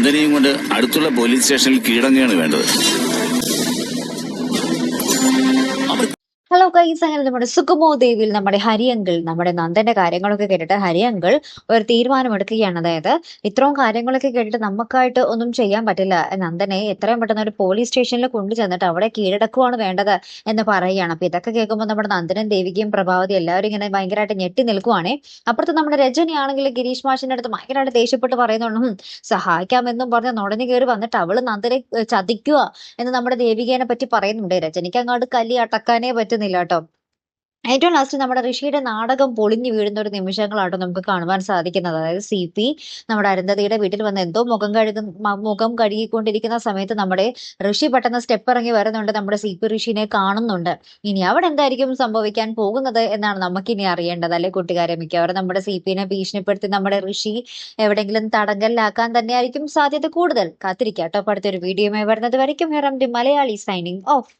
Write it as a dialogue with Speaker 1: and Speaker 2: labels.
Speaker 1: നന്ദനയും കൊണ്ട് അടുത്തുള്ള പോലീസ് സ്റ്റേഷനിൽ കീഴടങ്ങുകയാണ് വേണ്ടത്.
Speaker 2: ഹലോ ഗൈസ്, അങ്ങനെ നമ്മുടെ സുഗമോ ദേവിയിൽ നമ്മുടെ ഹരിയങ്കിൾ നമ്മുടെ നന്ദന്റെ കാര്യങ്ങളൊക്കെ കേട്ടിട്ട് ഹരിയങ്കിൾ ഒരു തീരുമാനമെടുക്കുകയാണ്. അതായത് ഇത്രയും കാര്യങ്ങളൊക്കെ കേട്ടിട്ട് നമുക്കായിട്ട് ഒന്നും ചെയ്യാൻ പറ്റില്ല, നന്ദനെ എത്രയും പെട്ടെന്ന് ഒരു പോലീസ് സ്റ്റേഷനിൽ കൊണ്ടുചെന്നിട്ട് അവിടെ കീഴടക്കുവാണ് വേണ്ടത് എന്ന് പറയുകയാണ്. അപ്പൊ ഇതൊക്കെ കേൾക്കുമ്പോൾ നമ്മുടെ നന്ദനും ദേവികയും പ്രഭാവതി എല്ലാവരും ഇങ്ങനെ ഭയങ്കരമായിട്ട് ഞെട്ടി നിൽക്കുവാണേ. അപ്പുറത്ത് നമ്മുടെ രജനി ആണെങ്കിൽ ഗിരീഷ് മാഷിന്റെ അടുത്ത് ഭയങ്കരമായിട്ട് ദേഷ്യപ്പെട്ട് പറയുന്നുണ്ട്, സഹായിക്കാമെന്നും പറഞ്ഞ് നുടഞ്ഞു കയറി വന്നിട്ട് അവള് നന്ദനെ ചതിക്കുക എന്ന് നമ്മുടെ ദേവികേനെ പറ്റി പറയുന്നുണ്ട്. രജനിക്ക് അങ്ങോട്ട് കല്ലി അടക്കാനേ പറ്റുന്നില്ല കേട്ടോ. ഏറ്റവും ലാസ്റ്റ് നമ്മുടെ ഋഷിയുടെ നാടകം പൊളിഞ്ഞു വീഴുന്ന ഒരു നിമിഷങ്ങളാട്ടോ നമുക്ക് കാണുവാൻ സാധിക്കുന്നത്. അതായത് CP നമ്മുടെ അരുന്ധതിയുടെ വീട്ടിൽ വന്ന് എന്തോ മുഖം കഴുകിക്കൊണ്ടിരിക്കുന്ന സമയത്ത് നമ്മുടെ ഋഷി പെട്ടെന്ന് സ്റ്റെപ്പ് ഇറങ്ങി വരുന്നുണ്ട്. നമ്മുടെ CP ഋഷിനെ കാണുന്നുണ്ട്. ഇനി അവിടെ എന്തായിരിക്കും സംഭവിക്കാൻ പോകുന്നത് എന്നാണ് നമുക്കിനി അറിയേണ്ടത്, അല്ലെ കൂട്ടുകാരെ? മിക്കവാറും നമ്മുടെ CPനെ ഭീഷണിപ്പെടുത്തി നമ്മുടെ ഋഷി എവിടെയെങ്കിലും തടങ്കലിലാക്കാൻ തന്നെയായിരിക്കും സാധ്യത കൂടുതൽ. കാത്തിരിക്കാട്ടോ. അടുത്തൊരു വീഡിയോയുമായി വരുന്നത് വരയ്ക്കും. ഹെറം ദി മലയാളി സൈനിങ് ഓഫ്.